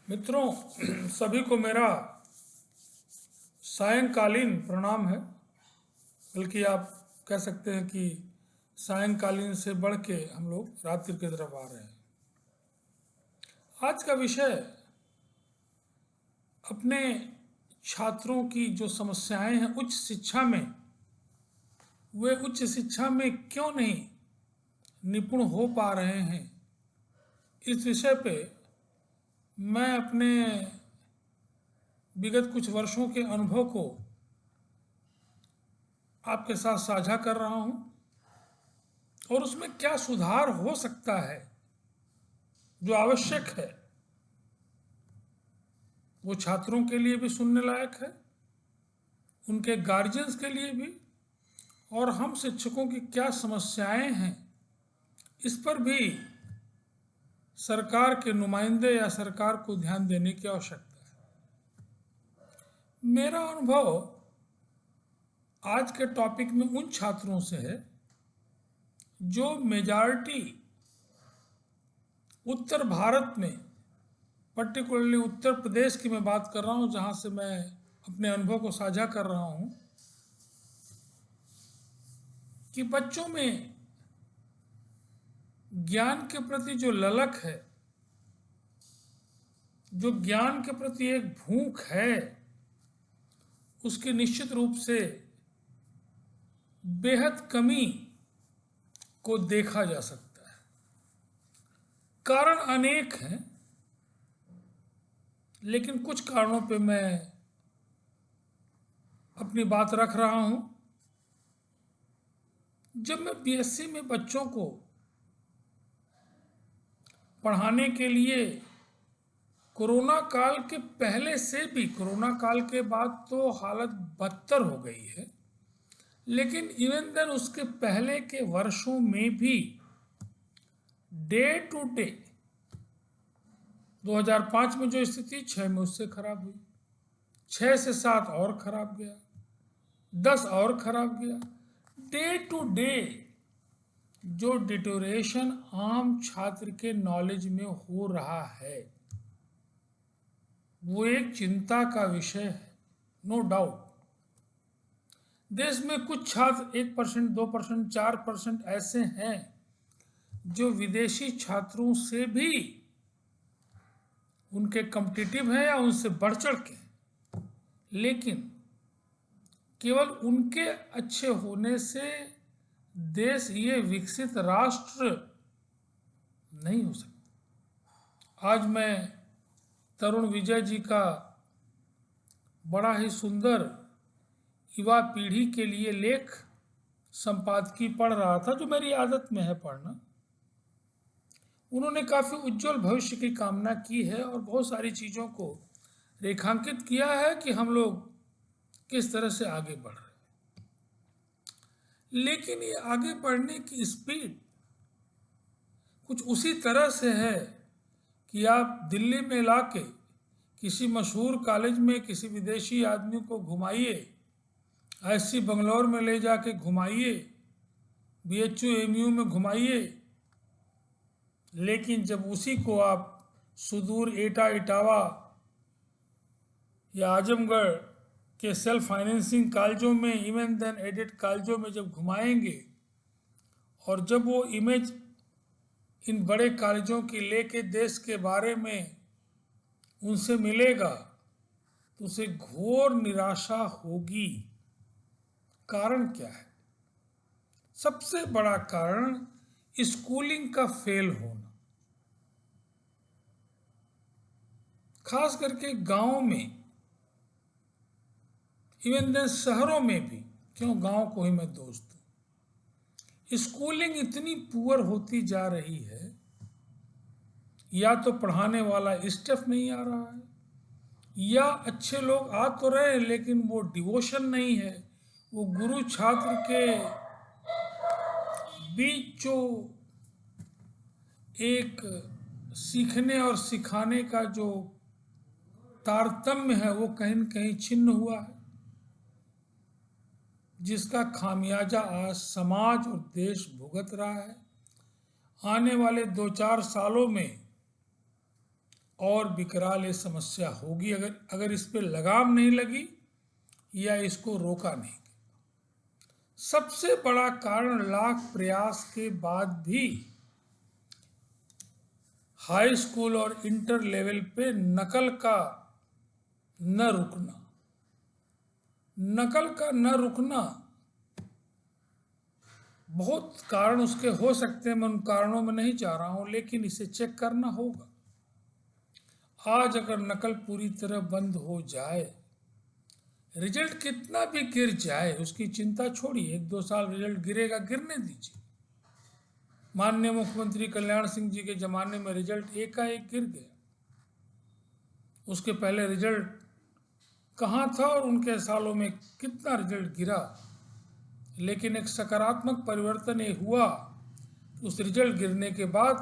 मित्रों, सभी को मेरा सायंकालीन प्रणाम है। बल्कि आप कह सकते हैं कि सायंकालीन से बढ़ के हम लोग रात्रि की तरफ आ रहे हैं। आज का विषय अपने छात्रों की जो समस्याएं हैं उच्च शिक्षा में, वे उच्च शिक्षा में क्यों नहीं निपुण हो पा रहे हैं, इस विषय पे मैं अपने विगत कुछ वर्षों के अनुभव को आपके साथ साझा कर रहा हूं और उसमें क्या सुधार हो सकता है जो आवश्यक है, वो छात्रों के लिए भी सुनने लायक है, उनके गार्जियंस के लिए भी, और हम शिक्षकों की क्या समस्याएं हैं इस पर भी सरकार के नुमाइंदे या सरकार को ध्यान देने की आवश्यकता है। मेरा अनुभव आज के टॉपिक में उन छात्रों से है जो मेजॉरिटी उत्तर भारत में, पर्टिकुलरली उत्तर प्रदेश की मैं बात कर रहा हूँ, जहाँ से मैं अपने अनुभव को साझा कर रहा हूँ, कि बच्चों में ज्ञान के प्रति जो ललक है, जो ज्ञान के प्रति एक भूख है, उसकी निश्चित रूप से बेहद कमी को देखा जा सकता है। कारण अनेक हैं, लेकिन कुछ कारणों पे मैं अपनी बात रख रहा हूं। जब मैं बीएससी में बच्चों को पढ़ाने के लिए कोरोना काल के पहले से भी, कोरोना काल के बाद तो हालत बदतर हो गई है, लेकिन इवन देन उसके पहले के वर्षों में भी डे टू डे 2005 में जो स्थिति 6 में उससे खराब हुई, 6 से 7 और खराब गया, 10 और खराब गया। डे टू डे जो डिटोरेशन आम छात्र के नॉलेज में हो रहा है, वो एक चिंता का विषय है, नो डाउट। देश में कुछ छात्र 1%, 2%, 4% ऐसे हैं जो विदेशी छात्रों से भी उनके कॉम्पिटिटिव हैं या उनसे बढ़ चढ़ के, लेकिन केवल उनके अच्छे होने से देश ये विकसित राष्ट्र नहीं हो सकता। आज मैं तरुण विजय जी का बड़ा ही सुंदर युवा पीढ़ी के लिए लेख संपादकीय पढ़ रहा था, जो मेरी आदत में है पढ़ना। उन्होंने काफ़ी उज्जवल भविष्य की कामना की है और बहुत सारी चीज़ों को रेखांकित किया है कि हम लोग किस तरह से आगे बढ़ रहे हैं। लेकिन ये आगे बढ़ने की स्पीड कुछ उसी तरह से है कि आप दिल्ली में लाके किसी मशहूर कॉलेज में किसी विदेशी आदमी को घुमाइए, IISc बंगलौर में ले जाके घुमाइए, BHU MU में घुमाइए, लेकिन जब उसी को आप सुदूर एटा इटावा या आजमगढ़ के सेल्फ फाइनेंसिंग कॉलेजों में, इवन देन एडेड कॉलेजों में जब घुमाएंगे, और जब वो इमेज इन बड़े कॉलेजों की लेके देश के बारे में उनसे मिलेगा, तो उसे घोर निराशा होगी। कारण क्या है? सबसे बड़ा कारण स्कूलिंग का फेल होना, खास करके गांव में, इवन देन शहरों में भी। क्यों गांव को ही मैं दोष दूं? स्कूलिंग इतनी पुअर होती जा रही है, या तो पढ़ाने वाला स्टाफ नहीं आ रहा है, या अच्छे लोग आ तो रहे हैं लेकिन वो डिवोशन नहीं है, वो गुरु छात्र के बीच जो एक सीखने और सिखाने का जो तारतम्य है वो कहीं न कहीं छिन्न हुआ है, जिसका खामियाजा आज समाज और देश भुगत रहा है। आने वाले 2-4 सालों में और विकराल ये समस्या होगी अगर इस पे लगाम नहीं लगी या इसको रोका नहीं। सबसे बड़ा कारण लाख प्रयास के बाद भी हाई स्कूल और इंटर लेवल पे नकल का न रुकना। नकल का न रुकना, बहुत कारण उसके हो सकते हैं, मैं उन कारणों में नहीं जा रहा हूं, लेकिन इसे चेक करना होगा। आज अगर नकल पूरी तरह बंद हो जाए, रिजल्ट कितना भी गिर जाए उसकी चिंता छोड़िए, 1-2 साल रिजल्ट गिरेगा, गिरने दीजिए। माननीय मुख्यमंत्री कल्याण सिंह जी के जमाने में रिजल्ट एकाएक गिर गया। उसके पहले रिजल्ट कहाँ था और उनके सालों में कितना रिजल्ट गिरा, लेकिन एक सकारात्मक परिवर्तन ये हुआ कि उस रिजल्ट गिरने के बाद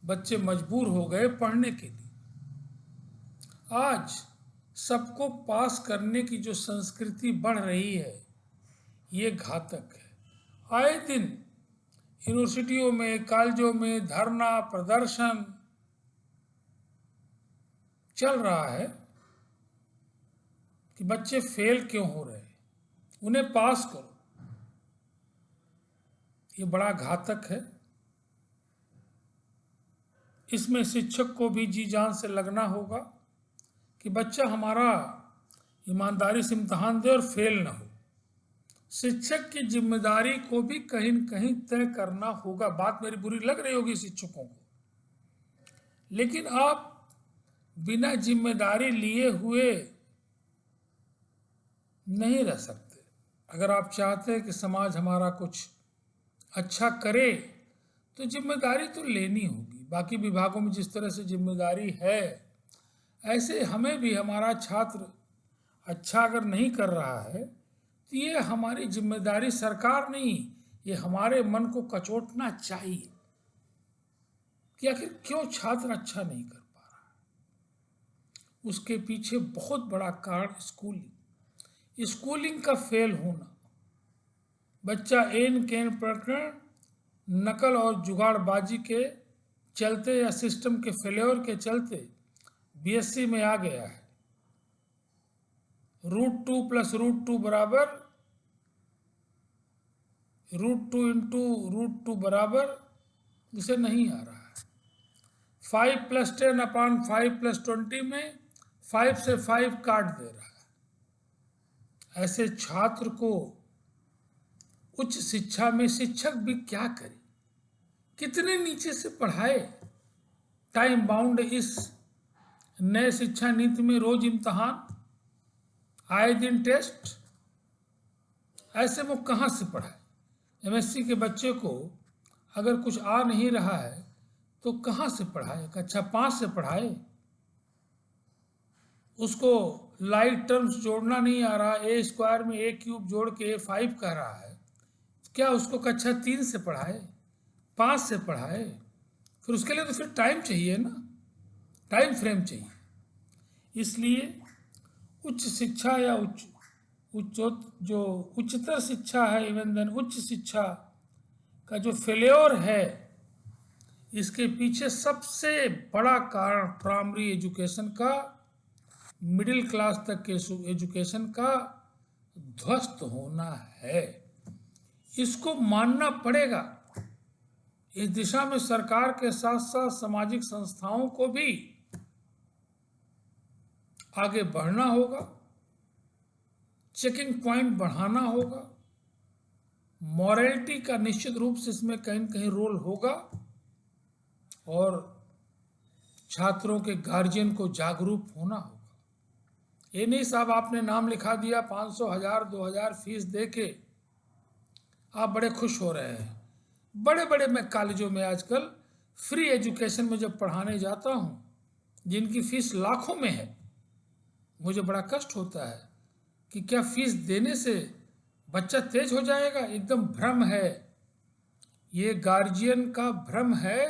बच्चे मजबूर हो गए पढ़ने के लिए। आज सबको पास करने की जो संस्कृति बढ़ रही है ये घातक है। आए दिन यूनिवर्सिटियों में, कॉलेजों में धरना प्रदर्शन चल रहा है कि बच्चे फेल क्यों हो रहे हैं, उन्हें पास करो। ये बड़ा घातक है। इसमें शिक्षक को भी जी जान से लगना होगा कि बच्चा हमारा ईमानदारी से इम्तहान दे और फेल ना हो। शिक्षक की जिम्मेदारी को भी कहीं न कहीं तय करना होगा। बात मेरी बुरी लग रही होगी शिक्षकों को, लेकिन आप बिना जिम्मेदारी लिए हुए नहीं रह सकते। अगर आप चाहते हैं कि समाज हमारा कुछ अच्छा करे तो जिम्मेदारी तो लेनी होगी। बाकी विभागों में जिस तरह से जिम्मेदारी है, ऐसे हमें भी हमारा छात्र अच्छा अगर नहीं कर रहा है तो ये हमारी जिम्मेदारी, सरकार नहीं, ये हमारे मन को कचोटना चाहिए कि आखिर क्यों छात्र अच्छा नहीं कर पा रहा। उसके पीछे बहुत बड़ा कारण स्कूलिंग का फेल होना। बच्चा एन कैन प्रकरण नकल और जुगाड़बाजी के चलते या सिस्टम के फेल्योर के चलते बीएससी में आ गया है। √2 + √2 बराबर √2 इंटू √2 बराबर उसे नहीं आ रहा है। 5 + 10/5 + 20 में 5 से 5 काट दे रहा है। ऐसे छात्र को उच्च शिक्षा में शिक्षक भी क्या करे, कितने नीचे से पढ़ाए। टाइम बाउंड इस नए शिक्षा नीति में रोज इम्तहान, आए दिन टेस्ट, ऐसे वो कहाँ से पढ़ाए। एमएससी के बच्चे को अगर कुछ आ नहीं रहा है तो कहाँ से पढ़ाए, कक्षा 5 से पढ़ाए। उसको लाइट टर्म्स जोड़ना नहीं आ रहा, a² में a³ जोड़ के a5 कह रहा है, क्या उसको कक्षा 3 से पढ़ाए, 5 से पढ़ाए। फिर उसके लिए तो फिर टाइम चाहिए ना, टाइम फ्रेम चाहिए। इसलिए उच्च शिक्षा या उच्चतर शिक्षा है, इवन देन उच्च शिक्षा का जो फेल्योर है, इसके पीछे सबसे बड़ा कारण प्राइमरी एजुकेशन का, मिडिल क्लास तक के एजुकेशन का ध्वस्त होना है। इसको मानना पड़ेगा। इस दिशा में सरकार के साथ साथ सामाजिक संस्थाओं को भी आगे बढ़ना होगा, चेकिंग पॉइंट बढ़ाना होगा। मॉरलिटी का निश्चित रूप से इसमें कहीं न कहीं रोल होगा और छात्रों के गार्जियन को जागरूक होना होगा। ये नहीं साहब आपने नाम लिखा दिया, 500, 1000, 2000 फीस दे के आप बड़े खुश हो रहे हैं। बड़े बड़े मैं कॉलेजों में आजकल फ्री एजुकेशन में जब पढ़ाने जाता हूँ, जिनकी फीस लाखों में है, मुझे बड़ा कष्ट होता है कि क्या फीस देने से बच्चा तेज हो जाएगा। एकदम भ्रम है, ये गार्जियन का भ्रम है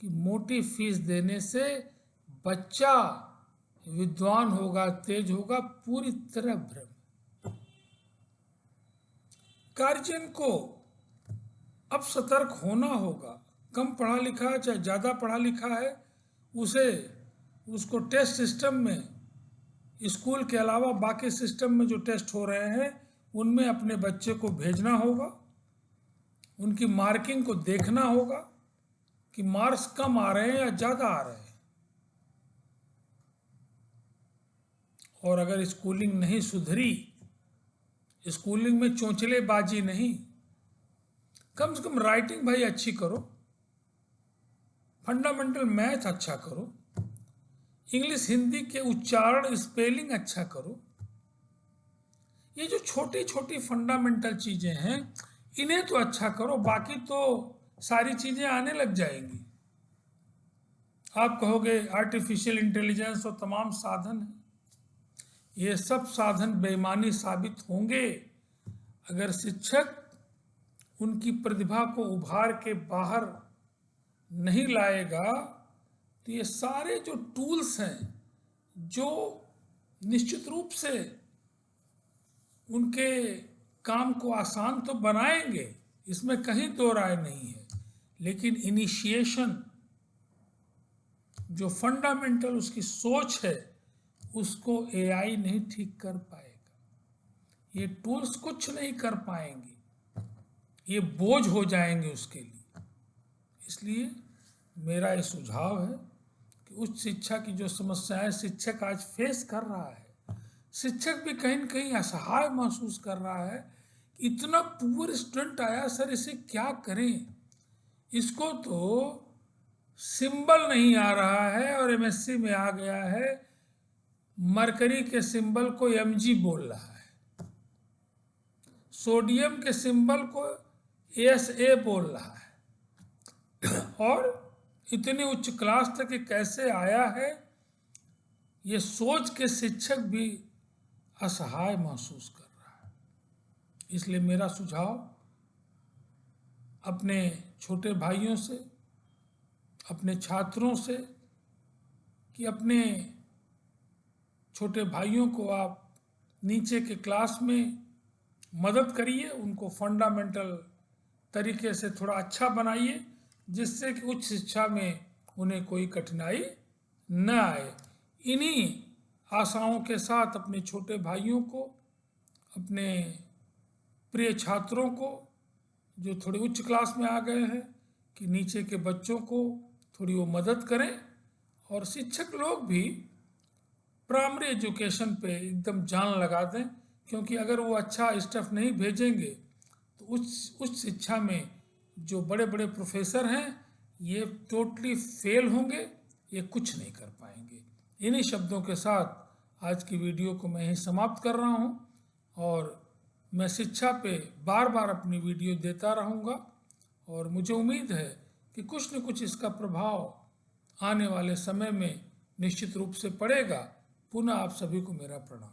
कि मोटी फीस देने से बच्चा विद्वान होगा, तेज होगा, पूरी तरह भ्रम। गार्जियन को अब सतर्क होना होगा। कम पढ़ा लिखा चाहे ज़्यादा पढ़ा लिखा है, उसे उसको टेस्ट सिस्टम में, स्कूल के अलावा बाकी सिस्टम में जो टेस्ट हो रहे हैं उनमें अपने बच्चे को भेजना होगा, उनकी मार्किंग को देखना होगा कि मार्क्स कम आ रहे हैं या ज़्यादा आ रहे हैं। और अगर स्कूलिंग नहीं सुधरी, स्कूलिंग में चोंचलेबाजी नहीं, कम से कम राइटिंग भाई अच्छी करो, फंडामेंटल मैथ अच्छा करो, इंग्लिश हिंदी के उच्चारण स्पेलिंग अच्छा करो। ये जो छोटी छोटी फंडामेंटल चीज़ें हैं इन्हें तो अच्छा करो, बाकी तो सारी चीज़ें आने लग जाएंगी। आप कहोगे आर्टिफिशियल इंटेलिजेंस और तमाम साधन हैं, ये सब साधन बेईमानी साबित होंगे अगर शिक्षक उनकी प्रतिभा को उभार के बाहर नहीं लाएगा। तो ये सारे जो टूल्स हैं जो निश्चित रूप से उनके काम को आसान तो बनाएंगे, इसमें कहीं दो राय नहीं है, लेकिन इनिशिएशन, जो फंडामेंटल उसकी सोच है, उसको एआई नहीं ठीक कर पाएगा। ये टूल्स कुछ नहीं कर पाएंगे, ये बोझ हो जाएंगे उसके लिए। इसलिए मेरा ये सुझाव है कि उच्च शिक्षा की जो समस्याएं शिक्षक आज फेस कर रहा है, शिक्षक भी कहीं न कहीं असहाय महसूस कर रहा है। इतना पुअर स्टूडेंट आया सर, इसे क्या करें, इसको तो सिंबल नहीं आ रहा है और एमएससी में आ गया है, मरकरी के सिंबल को एमजी बोल रहा है, सोडियम के सिंबल को एसए बोल रहा है, और इतनी उच्च क्लास तक ये कैसे आया है, ये सोच के शिक्षक भी असहाय महसूस कर रहा है। इसलिए मेरा सुझाव अपने छोटे भाइयों से, अपने छात्रों से, कि अपने छोटे भाइयों को आप नीचे के क्लास में मदद करिए, उनको फंडामेंटल तरीके से थोड़ा अच्छा बनाइए, जिससे कि उच्च शिक्षा में उन्हें कोई कठिनाई न आए। इन्हीं आशाओं के साथ अपने छोटे भाइयों को, अपने प्रिय छात्रों को जो थोड़ी उच्च क्लास में आ गए हैं, कि नीचे के बच्चों को थोड़ी वो मदद करें, और शिक्षक लोग भी प्राइमरी एजुकेशन पे एकदम जान लगा दें, क्योंकि अगर वो अच्छा स्टफ नहीं भेजेंगे तो उच्च शिक्षा में जो बड़े बड़े प्रोफेसर हैं ये टोटली फेल होंगे, ये कुछ नहीं कर पाएंगे। इन्हीं शब्दों के साथ आज की वीडियो को मैं यहीं समाप्त कर रहा हूँ, और मैं शिक्षा पे बार बार अपनी वीडियो देता रहूँगा, और मुझे उम्मीद है कि कुछ न कुछ इसका प्रभाव आने वाले समय में निश्चित रूप से पड़ेगा। पुनः आप सभी को मेरा प्रणाम।